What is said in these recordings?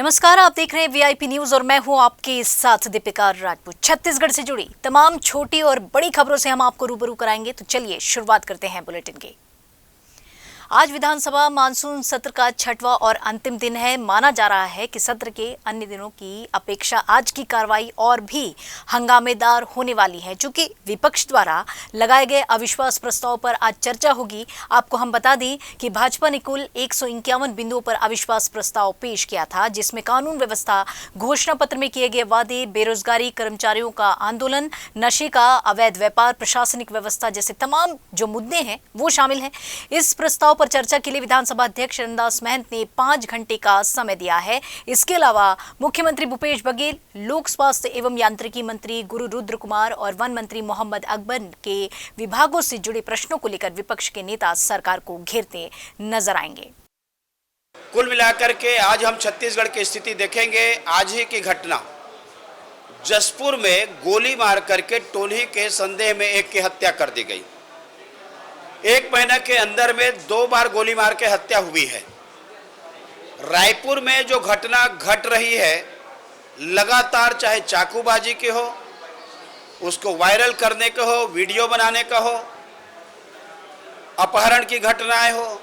नमस्कार, आप देख रहे हैं वीआईपी न्यूज और मैं हूं आपके साथ दीपिका राजपूत। छत्तीसगढ़ से जुड़ी तमाम छोटी और बड़ी खबरों से हम आपको रूबरू कराएंगे। तो चलिए शुरुआत करते हैं बुलेटिन की। आज विधानसभा मानसून सत्र का छठवां और अंतिम दिन है। माना जा रहा है कि सत्र के अन्य दिनों की अपेक्षा आज की कार्रवाई और भी हंगामेदार होने वाली है। चूंकि विपक्ष द्वारा लगाए गए अविश्वास प्रस्ताव पर आज चर्चा होगी। आपको हम बता दें कि भाजपा ने कुल 151 बिंदुओं पर अविश्वास प्रस्ताव पेश किया था, जिसमें कानून व्यवस्था, घोषणा पत्र में किए गए वादे, बेरोजगारी, कर्मचारियों का आंदोलन, नशे का अवैध व्यापार, प्रशासनिक व्यवस्था जैसे तमाम जो मुद्दे हैं वो शामिल हैं। इस प्रस्ताव पर चर्चा के लिए विधानसभा अध्यक्ष चरणदास महंत ने 5 घंटे का समय दिया है। इसके अलावा मुख्यमंत्री भूपेश बघेल, लोक स्वास्थ्य एवं यांत्रिकी मंत्री गुरु रुद्र कुमार और वन मंत्री मोहम्मद अकबर के विभागों से जुड़े प्रश्नों को लेकर विपक्ष के नेता सरकार को घेरते नजर आएंगे। कुल मिलाकर के आज हम छत्तीसगढ़ की स्थिति देखेंगे। आज ही की घटना, जसपुर में गोली मार करके टोली के संदेह में एक की हत्या कर दी गई। 1 महीने के अंदर में 2 बार गोली मार के हत्या हुई है। रायपुर में जो घटना घट रही है, लगातार चाहे चाकूबाजी के हो, उसको वायरल करने का हो, वीडियो बनाने का हो, अपहरण की घटनाएं हो,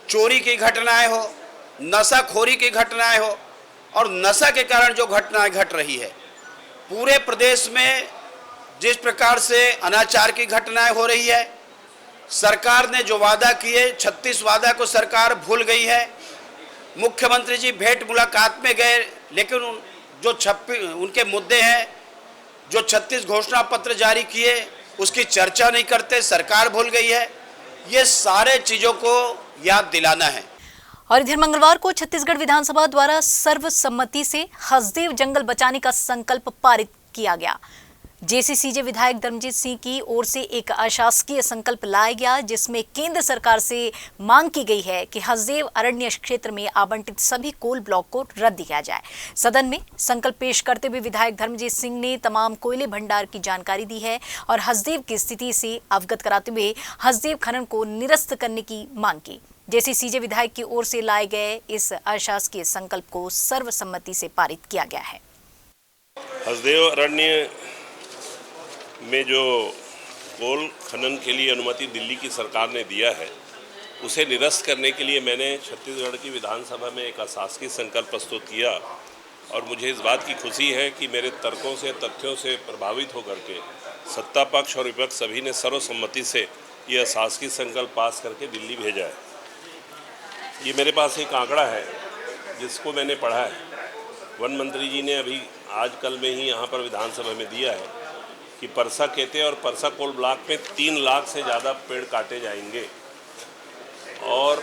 चोरी की घटनाएं हो, नशाखोरी की घटनाएं हो और नशा के कारण जो घटनाएं घट रही है, पूरे प्रदेश में जिस प्रकार से अनाचार की घटनाएं हो रही है, सरकार ने जो वादा किए 36 वादा को सरकार भूल गई है। मुख्यमंत्री जी भेंट मुलाकात में गए, लेकिन जो उनके मुद्दे हैं, जो 36 घोषणा पत्र जारी किए उसकी चर्चा नहीं करते, सरकार भूल गई है। ये सारे चीजों को याद दिलाना है। और इधर मंगलवार को छत्तीसगढ़ विधानसभा द्वारा सर्वसम्मति से हसदेव जंगल बचाने का संकल्प पारित किया गया। जेसीसीजे विधायक धर्मजीत सिंह की ओर से एक अशासकीय संकल्प लाया गया, जिसमें केंद्र सरकार से मांग की गई है कि हसदेव अरण्य क्षेत्र में आवंटित सभी कोल ब्लॉक को रद्द किया जाए। सदन में संकल्प पेश करते हुए विधायक धर्मजीत सिंह ने तमाम कोयले भंडार की जानकारी दी है और हसदेव की स्थिति से अवगत कराते हुए हसदेव खनन को निरस्त करने की मांग की। जेसीसीजे विधायक की ओर से लाए गए इस अशासकीय संकल्प को सर्वसम्मति से पारित किया गया है। हसदेव अरण्य में जो कोल खनन के लिए अनुमति दिल्ली की सरकार ने दिया है, उसे निरस्त करने के लिए मैंने छत्तीसगढ़ की विधानसभा में एक अशासकीय संकल्प प्रस्तुत किया और मुझे इस बात की खुशी है कि मेरे तर्कों से, तथ्यों से प्रभावित होकर के सत्ता पक्ष और विपक्ष सभी ने सर्वसम्मति से ये अशासकीय संकल्प पास करके दिल्ली भेजा है। ये मेरे पास एक आंकड़ा है जिसको मैंने पढ़ा है। वन मंत्री जी ने अभी आज कल में ही यहाँ पर विधानसभा में दिया है कि परसा केते और परसा कोल ब्लॉक में 3 लाख से ज़्यादा पेड़ काटे जाएंगे और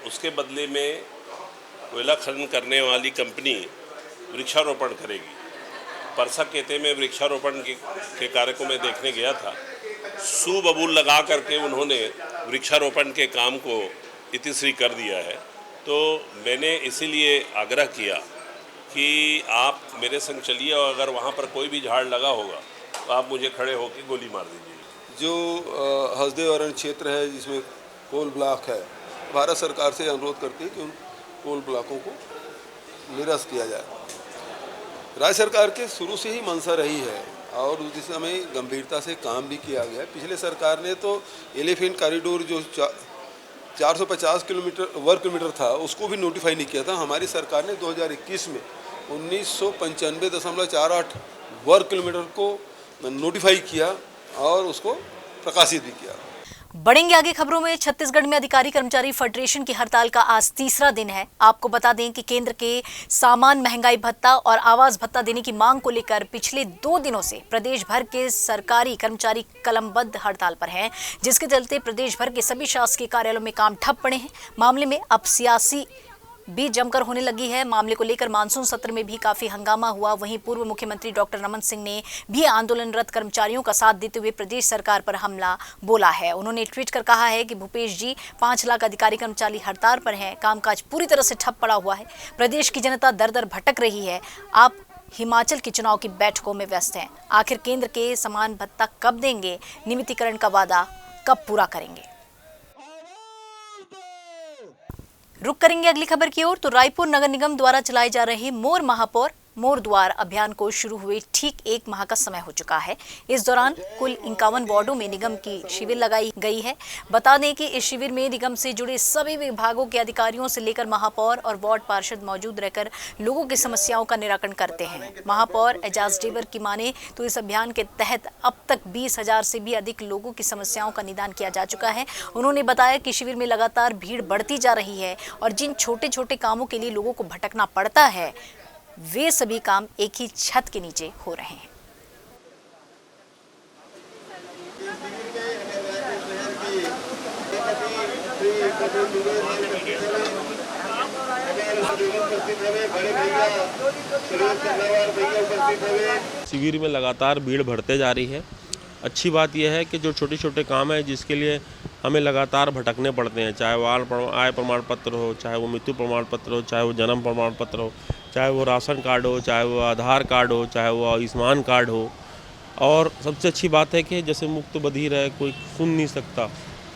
उसके बदले में कोयला खनन करने वाली कंपनी वृक्षारोपण करेगी। परसा केते में वृक्षारोपण के कार्य को मैं देखने गया था। बबूल लगा करके उन्होंने वृक्षारोपण के काम को इतिश्री कर दिया है। तो मैंने इसीलिए आग्रह किया कि आप मेरे संग चलिए और अगर वहाँ पर कोई भी झाड़ लगा होगा तो आप मुझे खड़े होकर गोली मार दीजिए। जो हसदेव अरण्य क्षेत्र है जिसमें कोल ब्लॉक है, भारत सरकार से अनुरोध करती है कि उन कोल ब्लॉकों को निरस्त किया जाए। राज्य सरकार के शुरू से ही मंशा रही है और उस दिशा में गंभीरता से काम भी किया गया है। पिछले सरकार ने तो एलिफेंट कॉरिडोर जो 450 वर्ग किलोमीटर था उसको भी नोटिफाई नहीं किया था। हमारी सरकार ने 2021 में 1995.48 वर्ग किलोमीटर को नोटिफाई किया और उसको प्रकाशित भी किया। बढ़ेंगे आगे खबरों में। छत्तीसगढ़ में अधिकारी कर्मचारी फेडरेशन की हड़ताल का आज तीसरा दिन है। आपको बता दें कि केंद्र के सामान महंगाई भत्ता और आवास भत्ता देने की मांग को लेकर पिछले 2 दिनों से प्रदेश भर के सरकारी कर्मचारी कलमबद्ध हड़ताल पर हैं, जिसके चलते प्रदेश भर के सभी शासकीय कार्यालयों में काम ठप पड़े हैं। मामले में अब सियासी भी जमकर होने लगी है। मामले को लेकर मानसून सत्र में भी काफी हंगामा हुआ। वहीं पूर्व मुख्यमंत्री डॉक्टर रमन सिंह ने भी आंदोलनरत कर्मचारियों का साथ देते हुए प्रदेश सरकार पर हमला बोला है। उन्होंने ट्वीट कर कहा है कि भूपेश जी 5 लाख अधिकारी कर्मचारी हड़ताल पर हैं, कामकाज पूरी तरह से ठप पड़ा हुआ है, प्रदेश की जनता दर दर भटक रही है। आप हिमाचल के चुनाव की बैठकों में व्यस्त हैं। आखिर केंद्र के समान भत्ता कब देंगे? नियमितीकरण का वादा कब पूरा करेंगे? रुक करेंगे अगली खबर की ओर। तो रायपुर नगर निगम द्वारा चलाए जा रहे मोर महापौर मोर द्वार अभियान को शुरू हुए ठीक 1 माह का समय हो चुका है। इस दौरान कुल 51 वार्डों में निगम की शिविर लगाई गई है। बता दें कि इस शिविर में निगम से जुड़े सभी विभागों के अधिकारियों से लेकर महापौर और वार्ड पार्षद मौजूद रहकर लोगों की समस्याओं का निराकरण करते हैं। महापौर एजाज डेवर की माने तो इस अभियान के तहत अब तक 20,000 से भी अधिक लोगों की समस्याओं का निदान किया जा चुका है। उन्होंने बताया कि शिविर में लगातार भीड़ बढ़ती जा रही है और जिन छोटे छोटे कामों के लिए लोगों को भटकना पड़ता है वे सभी काम एक ही छत के नीचे हो रहे हैं। शिविर में लगातार भीड़ बढ़ते जा रही है। अच्छी बात यह है कि जो छोटे छोटे काम है जिसके लिए हमें लगातार भटकने पड़ते हैं, चाहे वो आय प्रमाण पत्र हो, चाहे वो मृत्यु प्रमाण पत्र हो, चाहे वो जन्म प्रमाण पत्र हो, चाहे वो राशन कार्ड हो, चाहे वो आधार कार्ड हो, चाहे वो आयुष्मान कार्ड हो। और सबसे अच्छी बात है कि जैसे मुक्त बधिर है, कोई सुन नहीं सकता,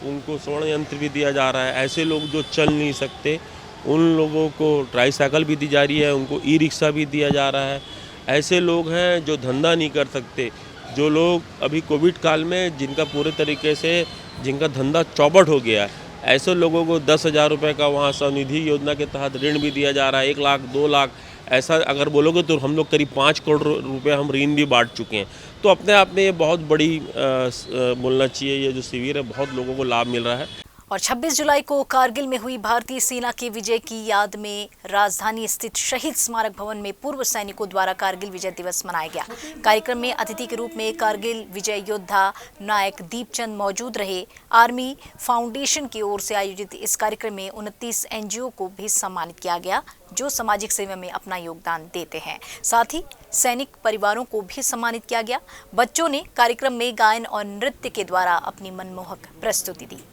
उनको स्वर्ण यंत्र भी दिया जा रहा है। ऐसे लोग जो चल नहीं सकते उन लोगों को ट्राईसाइकिल भी दी जा रही है, उनको ई रिक्शा भी दिया जा रहा है। ऐसे लोग हैं जो धंधा नहीं कर सकते, जो लोग अभी कोविड काल में जिनका पूरे तरीके से जिनका धंधा चौपट हो गया है, ऐसे लोगों को 10,000 रुपये का वहाँ स्वनिधि योजना के तहत ऋण भी दिया जा रहा है। 1 लाख 2 लाख ऐसा अगर बोलोगे तो हम लोग करीब 5 करोड़ रुपए हम ऋण भी बांट चुके हैं। तो अपने आप में ये बहुत बड़ी बोलना चाहिए, ये जो शिविर है बहुत लोगों को लाभ मिल रहा है। और 26 जुलाई को कारगिल में हुई भारतीय सेना के विजय की याद में राजधानी स्थित शहीद स्मारक भवन में पूर्व सैनिकों द्वारा कारगिल विजय दिवस मनाया गया। कार्यक्रम में अतिथि के रूप में कारगिल विजय योद्धा नायक दीपचंद मौजूद रहे। आर्मी फाउंडेशन की ओर से आयोजित इस कार्यक्रम में 29 NGO को भी सम्मानित किया गया जो सामाजिक सेवा में अपना योगदान देते हैं। साथ ही सैनिक परिवारों को भी सम्मानित किया गया। बच्चों ने कार्यक्रम में गायन और नृत्य के द्वारा अपनी मनमोहक प्रस्तुति दी।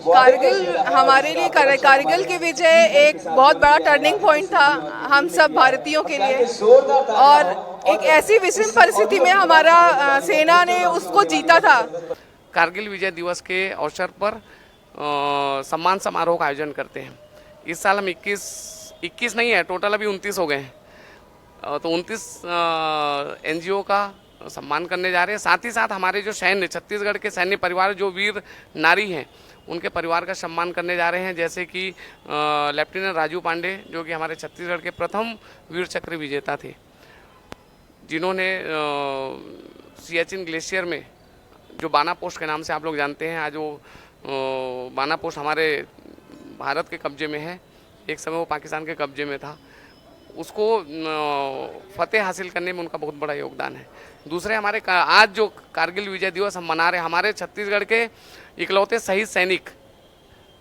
कारगिल हमारे लिए कारगिल की विजय एक बहुत बड़ा टर्निंग पॉइंट था हम सब भारतीयों के लिए, और एक ऐसी विषम परिस्थिति में हमारा सेना ने उसको जीता था। कारगिल विजय दिवस के अवसर पर सम्मान समारोह का आयोजन करते हैं। इस साल हम 21 नहीं है, टोटल अभी 29 हो गए हैं। तो 29 NGO का सम्मान करने जा रहे हैं। साथ ही साथ हमारे जो सैन्य छत्तीसगढ़ के सैन्य परिवार जो वीर नारी हैं उनके परिवार का सम्मान करने जा रहे हैं, जैसे कि लेफ्टिनेंट राजू पांडे जो कि हमारे छत्तीसगढ़ के प्रथम वीर चक्र विजेता थे, जिन्होंने सियाचिन ग्लेशियर में जो बाना पोस्ट के नाम से आप लोग जानते हैं, आज वो बाना पोस्ट हमारे भारत के कब्जे में है, एक समय वो पाकिस्तान के कब्जे में था, उसको फतेह हासिल करने में उनका बहुत बड़ा योगदान है। दूसरे हमारे आज जो कारगिल विजय दिवस हम मना रहे हैं, हमारे छत्तीसगढ़ के इकलौते शहीद सैनिक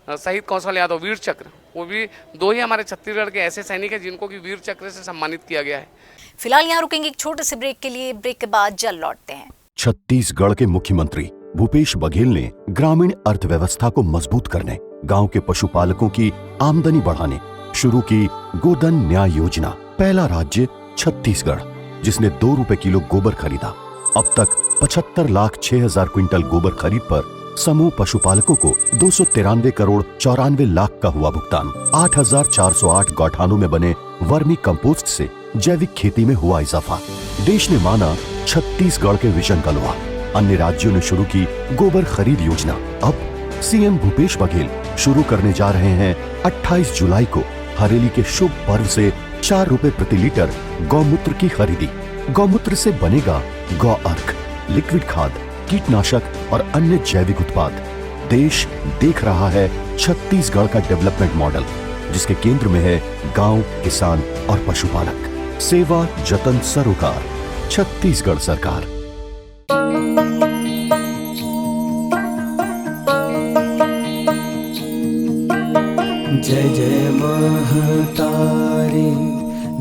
शहीद कौशल यादव वीर चक्र, वो भी 2 ही हमारे छत्तीसगढ़ के ऐसे सैनिक हैं जिनको कि वीर चक्र से सम्मानित किया गया है। फिलहाल यहाँ रुकेंगे एक छोटे से ब्रेक के लिए। ब्रेक के बाद जल्द लौटते हैं। छत्तीसगढ़ के मुख्यमंत्री भूपेश बघेल ने ग्रामीण अर्थव्यवस्था को मजबूत करने, गांव के पशुपालकों की आमदनी बढ़ाने शुरू की गोधन न्याय योजना। पहला राज्य छत्तीसगढ़ जिसने 2 रुपए किलो गोबर खरीदा। अब तक 75,06,000 क्विंटल गोबर खरीद पर समूह पशुपालकों को 293 करोड़ 94 लाख का हुआ भुगतान। 8,408 गौठानों में बने वर्मी कंपोस्ट से जैविक खेती में हुआ इजाफा। देश ने माना छत्तीसगढ़ के विजन का लोहा। अन्य राज्यों ने शुरू की गोबर खरीद योजना। अब CM भूपेश बघेल शुरू करने जा रहे हैं 28 जुलाई को हरेली के शुभ पर्व से 4 रुपए प्रति लीटर गौमूत्र की खरीदी। गौमूत्र से बनेगा गौ अर्क, लिक्विड खाद, कीटनाशक और अन्य जैविक उत्पाद। देश देख रहा है छत्तीसगढ़ का डेवलपमेंट मॉडल, जिसके केंद्र में है गांव, किसान और पशुपालक। सेवा जतन सरोकार, छत्तीसगढ़ सरकार। जय जय महतारी,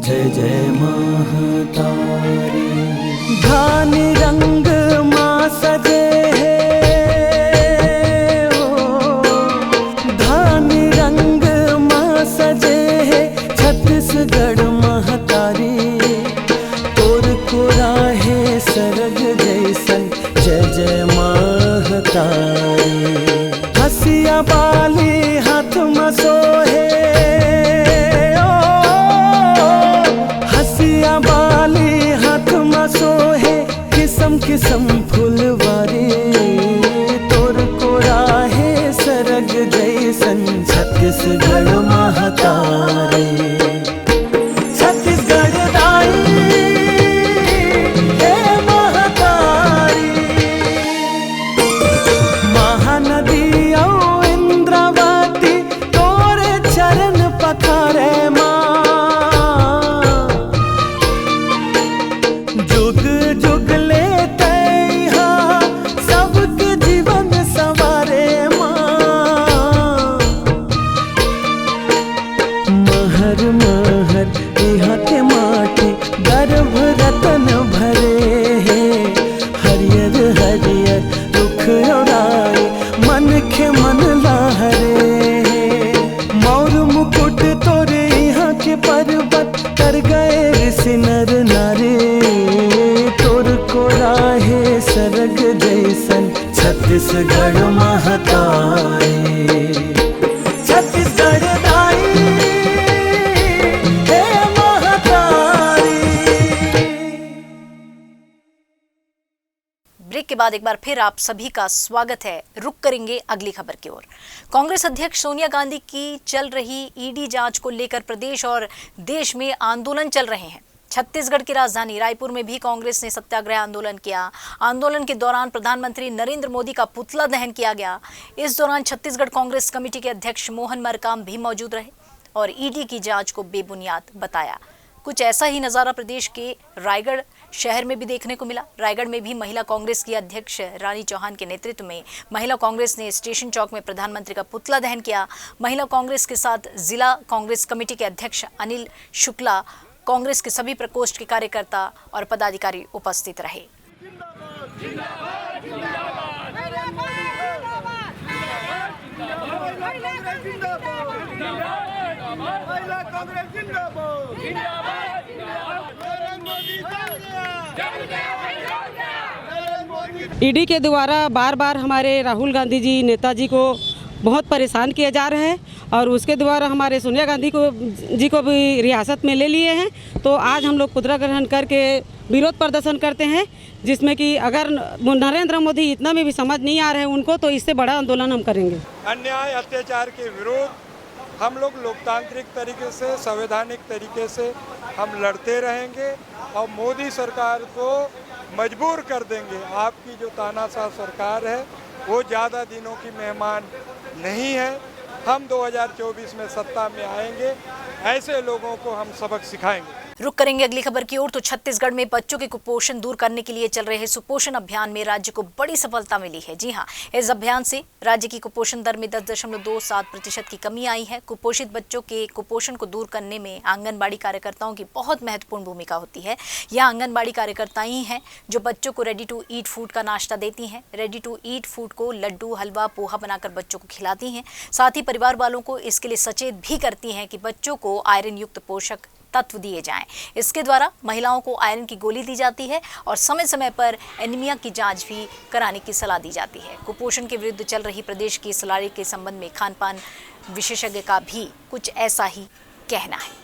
जय जय महतारी। धान रंग माँ सजे है, तारे। हसिया बाली हाथ मसोहे, हसिया बाली हाथ मसोहे, किस्म किस्म फुलवारी, तोर को राहे सरग जैसन छत्तीसगढ़ महतारे। छत्तीसगढ़ दाई हे महतारी, महानदी औ इंद्रावती तोरे चरण पखारे माँ। जुग जुग ले तैहा सबके जीवन सवारे माँ। महर महर यहाँ के माटी गर्भ रतन भरे हैं। हरियर हरियर रुख ओराए मन के मन लहरे। मौर मुकुट तोरे यहाँ के पर्वत कर गए ऋषि नर नारे। तोर को राहे सरग जैसन छत्तीसगढ़ महतारे। छत्तीसगढ़ दाई हे महतारी। ब्रेक के बाद एक बार फिर आप सभी का स्वागत है। रुक करेंगे अगली खबर की ओर। कांग्रेस अध्यक्ष सोनिया गांधी की चल रही ईडी जांच को लेकर प्रदेश और देश में आंदोलन चल रहे हैं। छत्तीसगढ़ की राजधानी रायपुर में भी कांग्रेस ने सत्याग्रह आंदोलन किया। आंदोलन के दौरान प्रधानमंत्री नरेंद्र मोदी का पुतला दहन किया गया। इस दौरान छत्तीसगढ़ कांग्रेस कमेटी के अध्यक्ष मोहन मरकाम भी मौजूद रहे और ईडी की जांच को बेबुनियाद बताया। कुछ ऐसा ही नजारा प्रदेश के रायगढ़ शहर में भी देखने को मिला। रायगढ़ में भी महिला कांग्रेस की अध्यक्ष रानी चौहान के नेतृत्व में महिला कांग्रेस ने स्टेशन चौक में प्रधानमंत्री का पुतला दहन किया। महिला कांग्रेस के साथ जिला कांग्रेस कमेटी के अध्यक्ष अनिल शुक्ला, कांग्रेस के सभी प्रकोष्ठ के कार्यकर्ता और पदाधिकारी उपस्थित रहे। ईडी के द्वारा बार बार हमारे राहुल गांधी जी नेताजी को बहुत परेशान किया जा रहा है और उसके द्वारा हमारे सोनिया गांधी जी को भी रियासत में ले लिए हैं। तो आज हम लोग पुतला ग्रहण करके विरोध प्रदर्शन करते हैं, जिसमें कि अगर नरेंद्र मोदी इतना में भी समझ नहीं आ रहे हैं उनको, तो इससे बड़ा आंदोलन हम करेंगे। अन्याय अत्याचार के विरोध हम लोग लोकतांत्रिक तरीके से, संवैधानिक तरीके से हम लड़ते रहेंगे और मोदी सरकार को मजबूर कर देंगे। आपकी जो तानाशाह सरकार है वो ज़्यादा दिनों की मेहमान नहीं है। हम 2024 में सत्ता में आएंगे, ऐसे लोगों को हम सबक सिखाएंगे। रुक करेंगे अगली खबर की ओर। तो छत्तीसगढ़ में बच्चों के कुपोषण दूर करने के लिए चल रहे सुपोषण अभियान में राज्य को बड़ी सफलता मिली है। जी हां, इस अभियान से राज्य की कुपोषण दर में 10.27% की कमी आई है। कुपोषित बच्चों के कुपोषण को दूर करने में आंगनबाड़ी कार्यकर्ताओं की बहुत महत्वपूर्ण भूमिका होती है। यह आंगनबाड़ी कार्यकर्ता ही हैं जो बच्चों को रेडी टू ईट फूड का नाश्ता देती हैं। रेडी टू ईट फूड को लड्डू, हलवा, पोहा बनाकर बच्चों को खिलाती हैं। साथ ही परिवार वालों को इसके लिए सचेत भी करती हैं कि बच्चों को आयरन युक्त पोषक तत्व दिए जाएं। इसके द्वारा महिलाओं को आयरन की गोली दी जाती है और समय समय पर एनीमिया की जांच भी कराने की सलाह दी जाती है। कुपोषण के विरुद्ध चल रही प्रदेश की इस लड़ाई के संबंध में खान पान विशेषज्ञ का भी कुछ ऐसा ही कहना है।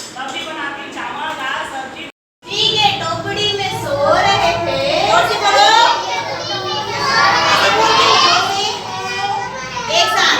सब्जी बनाती, चावल, दाल, सब्जी। ठीक है, टोकरी में सो रहे थे। एक साथ।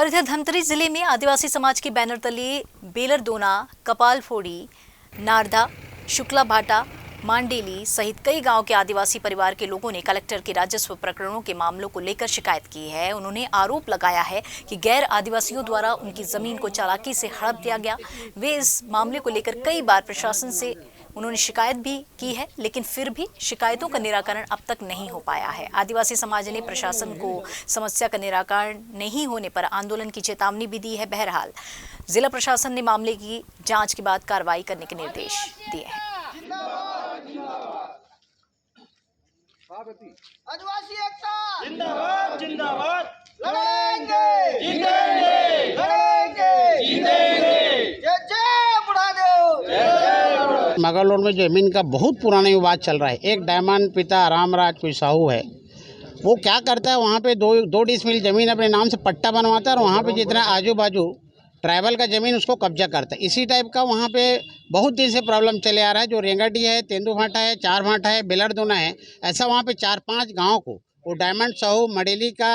और इधर धमतरी जिले में आदिवासी समाज के बैनर तले बेलरदोना, कपालफोड़ी, नारदा, शुक्ला भाटा, मांडेली सहित कई गांव के आदिवासी परिवार के लोगों ने कलेक्टर के राजस्व प्रकरणों के मामलों को लेकर शिकायत की है। उन्होंने आरोप लगाया है कि गैर आदिवासियों द्वारा उनकी जमीन को चालाकी से हड़प दिया गया। वे इस मामले को लेकर कई बार प्रशासन से उन्होंने शिकायत भी की है, लेकिन फिर भी शिकायतों का निराकरण अब तक नहीं हो पाया है। आदिवासी समाज ने प्रशासन को समस्या का निराकरण नहीं होने पर आंदोलन की चेतावनी भी दी है। बहरहाल जिला प्रशासन ने मामले की जांच के बाद कार्रवाई करने के निर्देश दिए हैं। आदिवासी एकता जिंदाबाद जिंदाबाद, लड़ेंगे जीतेंगे, लड़ेंगे जीतेंगे, जय जय बुढ़ादेव। मगरलोड में जमीन का बहुत पुराना विवाद चल रहा है। एक डायमंड पिता रामराज कोई साहू है, वो क्या करता है, वहाँ पे दो डिसमिल जमीन अपने नाम से पट्टा बनवाता है और वहाँ पे जितना आजू बाजू ट्राइबल का ज़मीन उसको कब्जा करता है। इसी टाइप का वहाँ पे बहुत दिन से प्रॉब्लम चले आ रहा है। जो रेंगाटी है, तेंदू भाटा है, चार भाटा है, बेलरदोना है, ऐसा वहाँ पे 4-5 गाँव को वो डायमंड साहू मडेली का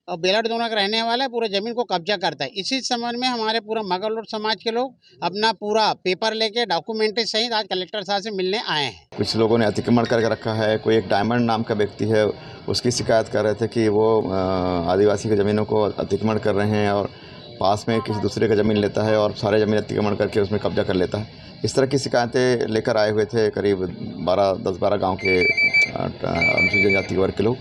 और बेलरदोना का रहने वाला है, पूरा ज़मीन को कब्जा करता है। इसी संबंध में हमारे पूरा मगरलोड समाज के लोग अपना पूरा पेपर लेके डॉक्यूमेंट्री सहित आज कलेक्टर साहब से मिलने आए हैं। कुछ लोगों ने अतिक्रमण करके रखा है। कोई एक डायमंड नाम का व्यक्ति है, उसकी शिकायत कर रहे थे कि वो आदिवासी की ज़मीनों को अतिक्रमण कर रहे हैं और पास में किसी दूसरे का ज़मीन लेता है और सारे ज़मीन अतिक्रमण करके उसमें कब्जा कर लेता है। इस तरह की शिकायतें लेकर आए हुए थे करीब 10-12 गांव के अनुसूचित जनजाति वर्ग के लोग।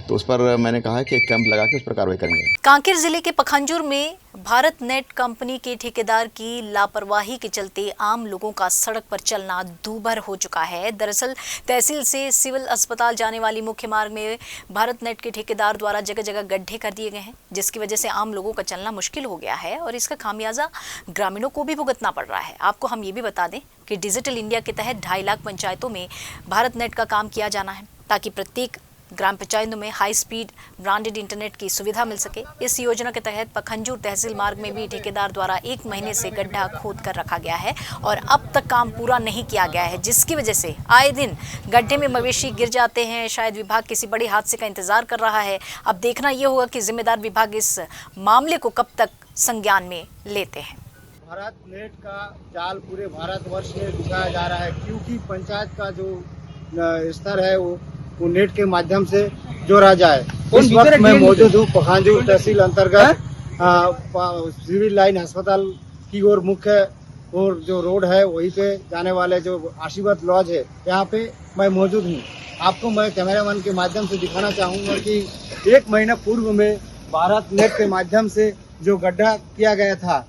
तो उस पर मैंने कहा है कि एक कैंप लगा के उस पर कार्रवाई करेंगे। कांकेर जिले के पखंजूर में भारत नेट कंपनी के ठेकेदार की लापरवाही के चलते आम लोगों का सड़क पर चलना दूभर हो चुका है। दरअसल तहसील से सिविल अस्पताल जाने वाली मुख्य मार्ग में भारत नेट के ठेकेदार द्वारा जगह जगह गड्ढे कर दिए गए हैं, जिसकी वजह से आम लोगों का चलना मुश्किल हो गया है और इसका खामियाजा ग्रामीणों को भी भुगतना पड़ रहा है। आपको हम ये भी बता दें कि डिजिटल इंडिया के तहत 2.5 लाख पंचायतों में भारत नेट का काम किया जाना है, ताकि प्रत्येक ग्राम पंचायतों में हाई स्पीड ब्रांडेड इंटरनेट की सुविधा मिल सके। इस योजना के तहत पखंजूर तहसील मार्ग में भी ठेकेदार द्वारा 1 महीने से गड्ढा खोद कर रखा गया है और अब तक काम पूरा नहीं किया गया है, जिसकी वजह से आए दिन गड्ढे में मवेशी गिर जाते हैं। शायद विभाग किसी बड़े हादसे का इंतजार कर रहा है। अब देखना यह होगा कि जिम्मेदार विभाग इस मामले को कब तक संज्ञान में लेते हैं। भारत नेट का जाल पूरे भारतवर्ष में बिछाया जा रहा है, क्योंकि पंचायत का जो स्तर है वो नेट के माध्यम से जोड़ा जाए। इस वक्त मैं मौजूद हूँ पखांजूर तहसील अंतर्गत सिविल लाइन अस्पताल की ओर मुख्य और जो रोड है वहीं पे जाने वाले जो आशीर्वाद लॉज है, यहाँ पे मैं मौजूद हूँ। आपको मैं कैमरामैन के माध्यम से दिखाना चाहूँगा कि 1 महीना पूर्व में भारत नेट के माध्यम से जो गड्ढा किया गया था,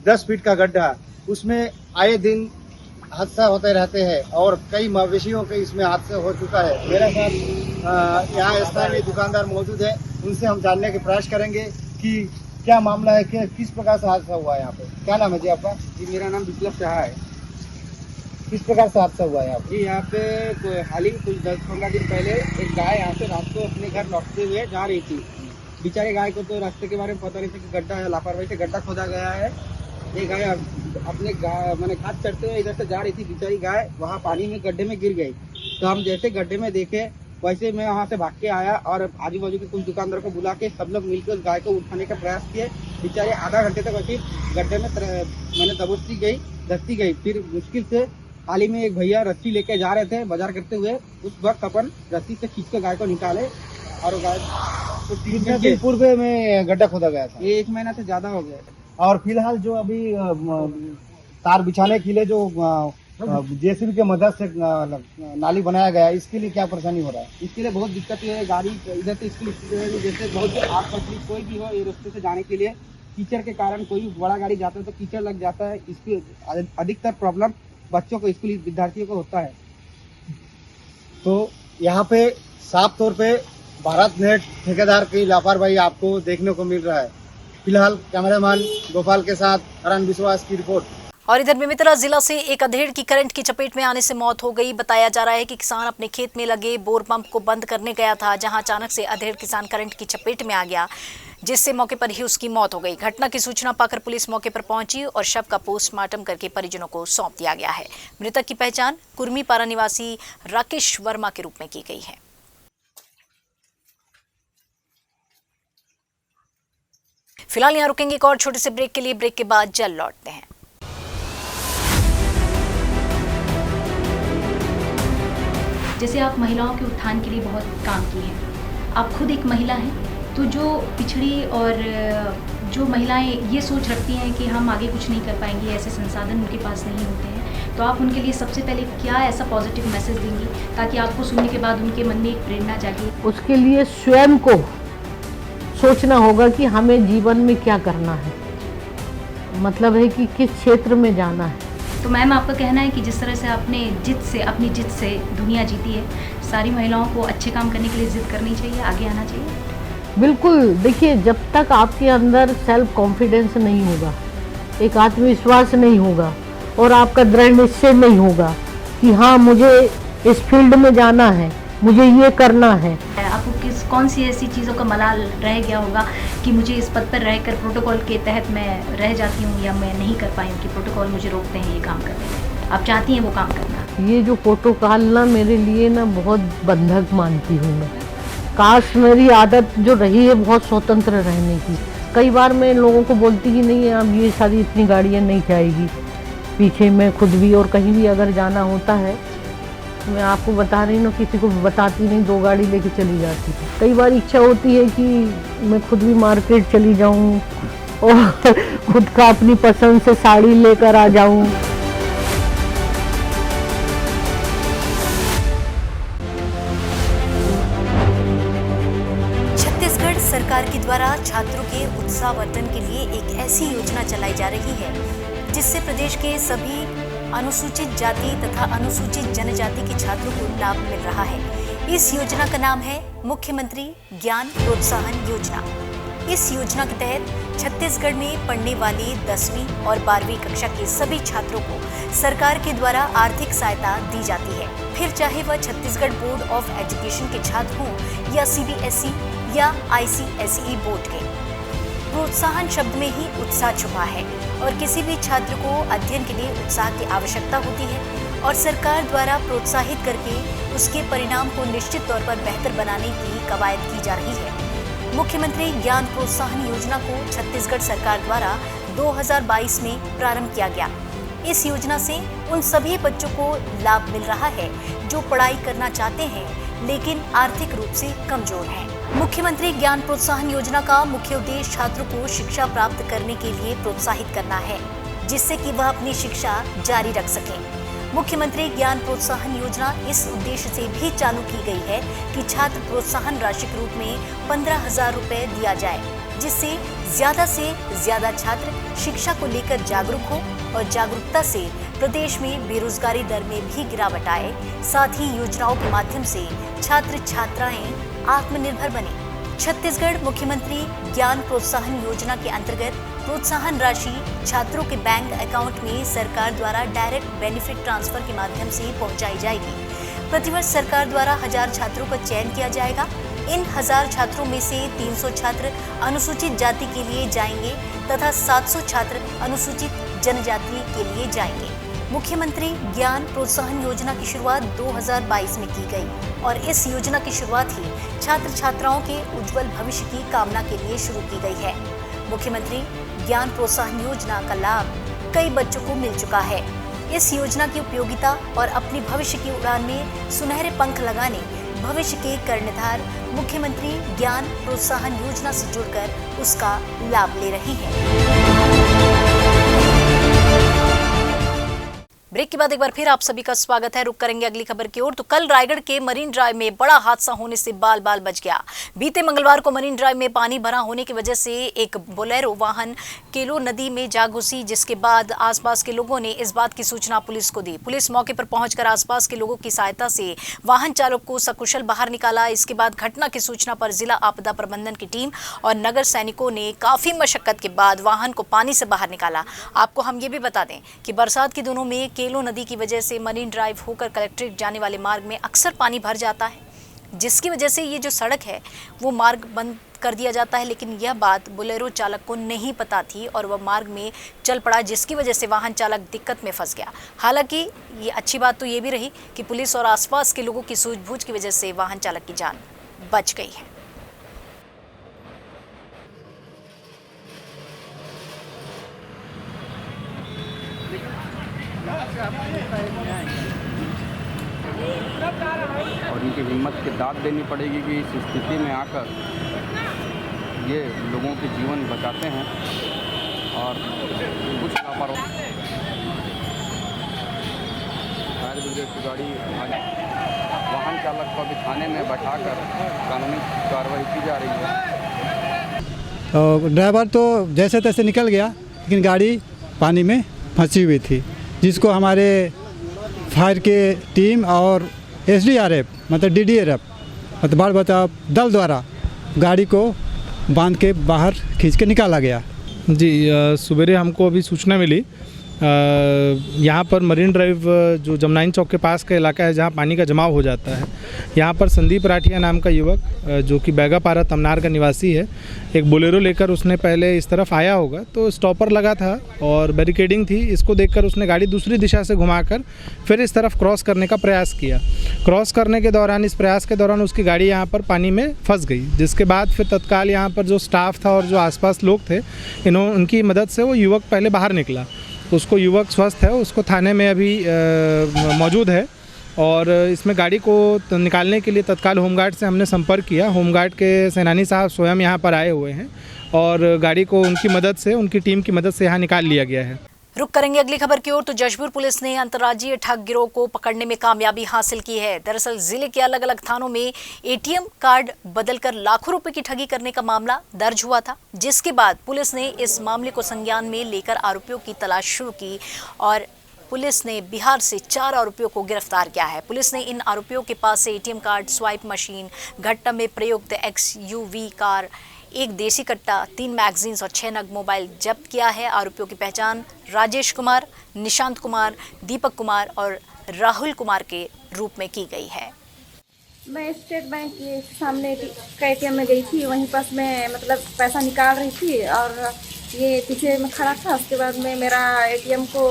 10 फीट का गड्ढा, उसमें आए दिन हादसा होते रहते हैं और कई मवेशियों के इसमें हादसा हो चुका है। मेरे साथ यहाँ स्थानीय दुकानदार मौजूद है, उनसे हम जानने के प्रयास करेंगे कि क्या मामला है, कि किस प्रकार से हादसा हुआ है यहाँ पे। क्या नाम है जी आपका? जी मेरा नाम विप्लव शाह है। किस प्रकार से हादसा हुआ है यहाँ पे? जी यहाँ पे हाल ही कुछ 10-15 दिन पहले एक गाय यहाँ से रात को अपने घर लौटते हुए जा रही थी। बेचारे गाय को तो रास्ते के बारे में पता नहीं था कि गड्ढा है, लापरवाही से गड्ढा खोदा गया है। ये गाय अपने मैंने घाट चढ़ते हुए इधर से जा रही थी, बेचारी गाय वहाँ पानी में गड्ढे में गिर गई। तो हम जैसे गड्ढे में देखे वैसे मैं वहाँ से भाग के आया और आजू बाजू के कुछ दुकानदारों को बुला के सब लोग मिलकर उस गाय को उठाने का प्रयास किए। बेचारे आधा घंटे तक वैसे गड्ढे में मैंने धसती गई। फिर मुश्किल से हाल ही में एक भैया रस्सी लेके जा रहे थे बाजार करते हुए, उस वक्त अपन रस्सी से खींच के गाय को निकाले और गाय तो 3 दिन पूर्व में गड्ढा खोदा गया था। ये 1 महीना से ज्यादा हो गया। और फिलहाल जो अभी तार बिछाने के लिए जो जेसीबी के मदद से नाली बनाया गया है, इसके लिए क्या परेशानी हो रहा है? इसके लिए बहुत दिक्कत है। गाड़ी इधर से इसकी जैसे बहुत आग पटरी कोई भी हो ये रास्ते से जाने के लिए कीचड़ के कारण कोई बड़ा गाड़ी जाता है तो कीचड़ लग जाता है। इसकी अधिकतर प्रॉब्लम बच्चों को, स्कूली विद्यार्थियों को होता है। तो यहाँ पे साफ तौर पे भारत नेट ठेकेदार की लापरवाही आपको देखने को मिल रहा है। फिलहाल कैमरामैन गोपाल के साथ अरन विश्वास की रिपोर्ट। और इधर बेमेतरा जिला से एक अधेड़ की करंट की चपेट में आने से मौत हो गई। बताया जा रहा है कि किसान अपने खेत में लगे बोर पंप को बंद करने गया था, जहां अचानक से अधेड़ किसान करंट की चपेट में आ गया, जिससे मौके पर ही उसकी मौत हो गई। घटना की सूचना पाकर पुलिस मौके पर पहुंची और शव का पोस्टमार्टम करके परिजनों को सौंप दिया गया है। मृतक की पहचान कुर्मीपारा निवासी राकेश वर्मा के रूप में की गई है। फिलहाल यहाँ रुकेंगे एक और छोटे से ब्रेक के लिए। ब्रेक के बाद जल्द लौटते हैं। जैसे आप महिलाओं के उत्थान के लिए बहुत काम किए हैं, आप खुद एक महिला हैं, तो जो पिछड़ी और जो महिलाएं ये सोच रखती हैं कि हम आगे कुछ नहीं कर पाएंगी, ऐसे संसाधन उनके पास नहीं होते हैं, तो आप उनके लिए सबसे पहले क्या ऐसा पॉजिटिव मैसेज देंगी ताकि आपको सुनने के बाद उनके मन में एक प्रेरणा जागे? उसके लिए स्वयं को सोचना होगा कि हमें जीवन में क्या करना है, मतलब है कि किस क्षेत्र में जाना है। तो मैम, आपका कहना है कि जिस तरह से आपने अपनी जिद से दुनिया जीती है, सारी महिलाओं को अच्छे काम करने के लिए जिद करनी चाहिए, आगे आना चाहिए? बिल्कुल। देखिए, जब तक आपके अंदर सेल्फ कॉन्फिडेंस नहीं होगा, एक आत्मविश्वास नहीं होगा और आपका दृढ़ निश्चय नहीं होगा कि हाँ मुझे इस फील्ड में जाना है, मुझे ये करना है। आपको कौन सी ऐसी चीज़ों का मलाल रह गया होगा कि मुझे इस पद पर रहकर प्रोटोकॉल के तहत मैं रह जाती हूँ या मैं नहीं कर पाई हूँ कि प्रोटोकॉल मुझे रोकते हैं ये काम करने में, आप चाहती हैं वो काम करना? ये जो प्रोटोकॉल ना मेरे लिए ना बहुत बंधक मानती हूँ मैं। काश मेरी आदत जो रही है बहुत स्वतंत्र रहने की। कई बार मैं लोगों को बोलती ही नहीं है अब ये सारी इतनी गाड़ियाँ नहीं जाएगी, पीछे मैं खुद भी और कहीं भी अगर जाना होता है, मैं आपको बता रही हूँ, किसी को बताती नहीं, 2 गाड़ी लेके चली जाती थी। कई बार इच्छा होती है कि मैं खुद भी मार्केट चली जाऊँ और खुद का अपनी पसंद से साड़ी लेकर आ जाऊँ। छत्तीसगढ़ सरकार के द्वारा छात्रों के उत्साहवर्धन के लिए एक ऐसी योजना चलाई जा रही है जिससे प्रदेश के सभी अनुसूचित जाति तथा अनुसूचित जनजाति के छात्रों को लाभ मिल रहा है। इस योजना का नाम है मुख्यमंत्री ज्ञान प्रोत्साहन योजना। इस योजना के तहत छत्तीसगढ़ में पढ़ने वाले 10वीं और 12वीं कक्षा के सभी छात्रों को सरकार के द्वारा आर्थिक सहायता दी जाती है, फिर चाहे वह छत्तीसगढ़ बोर्ड ऑफ एजुकेशन के छात्र हों या CBSE या ICSE बोर्ड के। प्रोत्साहन शब्द में ही उत्साह छुपा है और किसी भी छात्र को अध्ययन के लिए उत्साह की आवश्यकता होती है और सरकार द्वारा प्रोत्साहित करके उसके परिणाम को निश्चित तौर पर बेहतर बनाने की कवायद की जा रही है। मुख्यमंत्री ज्ञान प्रोत्साहन योजना को छत्तीसगढ़ सरकार द्वारा 2022 में प्रारंभ किया गया। इस योजना से उन सभी बच्चों को लाभ मिल रहा है जो पढ़ाई करना चाहते हैं लेकिन आर्थिक रूप से कमजोर हैं। मुख्यमंत्री ज्ञान प्रोत्साहन योजना का मुख्य उद्देश्य छात्रों को शिक्षा प्राप्त करने के लिए प्रोत्साहित करना है, जिससे कि वह अपनी शिक्षा जारी रख सकें। मुख्यमंत्री ज्ञान प्रोत्साहन योजना इस उद्देश्य से भी चालू की गई है कि छात्र प्रोत्साहन राशि के रूप में 15,000 रुपए दिया जाए, जिससे ज्यादा छात्र शिक्षा को लेकर जागरूक हो और जागरूकता से प्रदेश में बेरोजगारी दर में भी गिरावट आए। साथ ही योजनाओं के माध्यम से छात्र छात्राएं आत्मनिर्भर बने। छत्तीसगढ़ मुख्यमंत्री ज्ञान प्रोत्साहन योजना के अंतर्गत प्रोत्साहन राशि छात्रों के बैंक अकाउंट में सरकार द्वारा डायरेक्ट बेनिफिट ट्रांसफर के माध्यम से पहुंचाई जाएगी। प्रतिवर्ष सरकार द्वारा 1000 छात्रों का चयन किया जाएगा। इन 1000 छात्रों में से 300 छात्र अनुसूचित जाति के लिए जाएंगे तथा 700 छात्र अनुसूचित जनजाति के लिए जाएंगे। मुख्यमंत्री ज्ञान प्रोत्साहन योजना की शुरुआत 2022 में की गई और इस योजना की शुरुआत ही छात्र छात्राओं के उज्जवल भविष्य की कामना के लिए शुरू की गई है। मुख्यमंत्री ज्ञान प्रोत्साहन योजना का लाभ कई बच्चों को मिल चुका है। इस योजना की उपयोगिता और अपनी भविष्य की उड़ान में सुनहरे पंख लगाने भविष्य के कर्णधार मुख्यमंत्री ज्ञान प्रोत्साहन योजना से जुड़कर उसका लाभ ले रहे हैं। ब्रेक के बाद एक बार फिर आप सभी का स्वागत है। रुक करेंगे अगली खबर की ओर। तो कल रायगढ़ के मरीन ड्राइव में बड़ा हादसा होने से बाल बाल बच गया। बीते मंगलवार को मरीन ड्राइव में पानी भरा होने की वजह से एक बोलेरो वाहन केलो नदी में जा घुसी, जिसके बाद आसपास के लोगों ने इस बात की सूचना पुलिस को दी। पुलिस मौके पर पहुंचकर आसपास के लोगों की सहायता से वाहन चालक को सकुशल बाहर निकाला। इसके बाद घटना की सूचना पर जिला आपदा प्रबंधन की टीम और नगर सैनिकों ने काफी मशक्कत के बाद वाहन को पानी से बाहर निकाला। आपको हम ये भी बता दें कि बरसात के दिनों में केलो नदी की वजह से मरीन ड्राइव होकर कलेक्ट्रेट जाने वाले मार्ग में अक्सर पानी भर जाता है, जिसकी वजह से ये जो सड़क है वो मार्ग बंद कर दिया जाता है। लेकिन यह बात बोलेरो चालक को नहीं पता थी और वह मार्ग में चल पड़ा, जिसकी वजह से वाहन चालक दिक्कत में फंस गया। हालांकि ये अच्छी बात तो ये भी रही कि पुलिस और आसपास के लोगों की सूझबूझ की वजह से वाहन चालक की जान बच गई है। और इनकी हिम्मत की दाद देनी पड़ेगी कि इस स्थिति में आकर ये लोगों के जीवन बचाते हैं और कुछ लापरवाही फायर ब्रिगेड की गाड़ी वाहन चालक को भी थाने में बैठाकर कानूनी कार्रवाई की जा रही है। ड्राइवर तो जैसे तैसे निकल गया, लेकिन गाड़ी पानी में फंसी हुई थी, जिसको हमारे फायर के टीम और SDRF मतलब DDRF मतलब बाढ़ बचाव दल द्वारा गाड़ी को बांध के बाहर खींच के निकाला गया। जी, सवेरे हमको अभी सूचना मिली यहाँ पर मरीन ड्राइव जो जमनाइन चौक के पास का इलाका है जहाँ पानी का जमाव हो जाता है, यहाँ पर संदीप राठिया नाम का युवक जो कि बैगापारा तमनार का निवासी है, एक बोलेरो लेकर उसने पहले इस तरफ आया होगा तो स्टॉपर लगा था और बैरिकेडिंग थी, इसको देखकर उसने गाड़ी दूसरी दिशा से घुमाकर फिर इस तरफ क्रॉस करने का प्रयास किया। क्रॉस करने के दौरान, इस प्रयास के दौरान उसकी गाड़ी यहाँ पर पानी में फंस गई, जिसके बाद फिर तत्काल यहाँ पर जो स्टाफ था और जो आसपास लोग थे उनकी मदद से वो युवक पहले बाहर निकला। उसको युवक स्वस्थ है, उसको थाने में अभी मौजूद है और इसमें गाड़ी को निकालने के लिए तत्काल होमगार्ड से हमने संपर्क किया। होमगार्ड के सेनानी साहब स्वयं यहाँ पर आए हुए हैं और गाड़ी को उनकी मदद से, उनकी टीम की मदद से यहाँ निकाल लिया गया है। रुक करेंगे अगली खबर की ओर। तो जशपुर पुलिस ने अंतर्राज्यीय ठग गिरोह को पकड़ने में कामयाबी हासिल की है। दरअसल जिले के अलग अलग थानों में ATM कार्ड बदलकर लाखों रुपए की ठगी करने का मामला दर्ज हुआ था, जिसके बाद पुलिस ने इस मामले को संज्ञान में लेकर आरोपियों की तलाश शुरू की और पुलिस ने बिहार से 4 आरोपियों को गिरफ्तार किया है। पुलिस ने इन आरोपियों के पास से ATM कार्ड, स्वाइप मशीन, घटना में प्रयुक्त XUV कार, एक देसी कट्टा, 3 मैगजीन्स और 6 नग मोबाइल जब्त किया है। आरोपियों की पहचान राजेश कुमार, निशांत कुमार, दीपक कुमार और राहुल कुमार के रूप में की गई है। मैं स्टेट बैंक के सामने का ATM में गई थी, वहीं पास मैं मतलब पैसा निकाल रही थी और ये पीछे में खड़ा था। उसके बाद में मेरा ATM को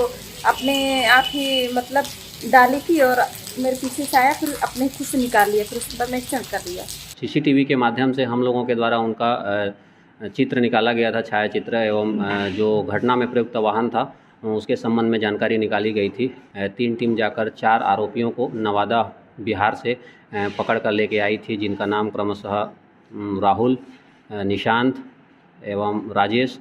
अपने आप ही मतलब डाली थी और मेरे पीछे से आया, फिर अपने खुद से निकाल लिया, फिर उसके बाद मैं चेक कर लिया। CCTV के माध्यम से हम लोगों के द्वारा उनका चित्र निकाला गया था, छायाचित्र एवं जो घटना में प्रयुक्त वाहन था उसके संबंध में जानकारी निकाली गई थी। 3 टीम जाकर 4 आरोपियों को नवादा बिहार से पकड़ कर लेके आई थी, जिनका नाम क्रमशः राहुल, निशांत एवं राजेश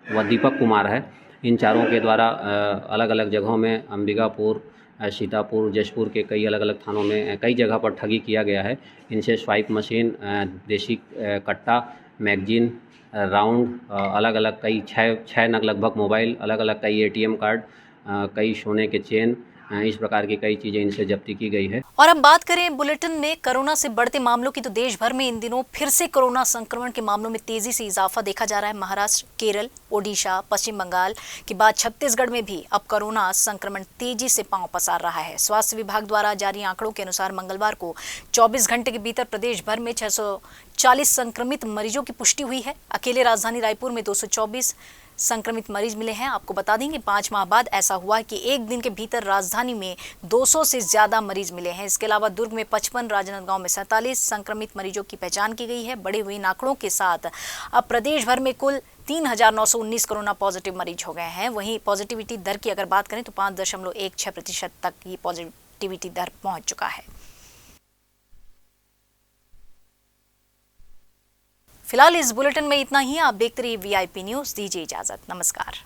व दीपक कुमार है। इन चारों के द्वारा अलग अलग जगहों में अंबिकापुर, सीतापुर, जशपुर के कई अलग अलग थानों में कई जगह पर ठगी किया गया है। इनसे स्वाइप मशीन, देसी कट्टा, मैगजीन, राउंड, अलग अलग कई 6 नग लगभग मोबाइल, अलग अलग कई ATM कार्ड, कई सोने के चेन, इस प्रकार की कई चीजें इनसे जब्ती की गई है। और अब बात करें बुलेटिन में कोरोना से बढ़ते मामलों की, तो देश भर में इन दिनों फिर से कोरोना संक्रमण के मामलों में तेजी से इजाफा देखा जा रहा है। महाराष्ट्र, केरल, ओडिशा, पश्चिम बंगाल के बाद छत्तीसगढ़ में भी अब कोरोना संक्रमण तेजी से पांव पसार रहा है। स्वास्थ्य विभाग द्वारा जारी आंकड़ों के अनुसार मंगलवार को 24 घंटे के भीतर प्रदेश भर में 640 संक्रमित मरीजों की पुष्टि हुई है। अकेले राजधानी रायपुर में 224 संक्रमित मरीज मिले हैं। आपको बता दें कि 5 माह बाद ऐसा हुआ कि एक दिन के भीतर राजधानी में 200 से ज्यादा मरीज मिले हैं। इसके अलावा दुर्ग में 55, राजनांदगांव में 47 संक्रमित मरीजों की पहचान की गई है। बढ़े हुए आंकड़ों के साथ अब प्रदेश भर में कुल 3,919 कोरोना पॉजिटिव मरीज हो गए हैं। वहीं पॉजिटिविटी दर की अगर बात करें तो 5.16% तक ये पॉजिटिविटी दर पहुंच चुका है। फिलहाल इस बुलेटिन में इतना ही। आप देखते रहिए VIP न्यूज़। दीजिए इजाजत। नमस्कार।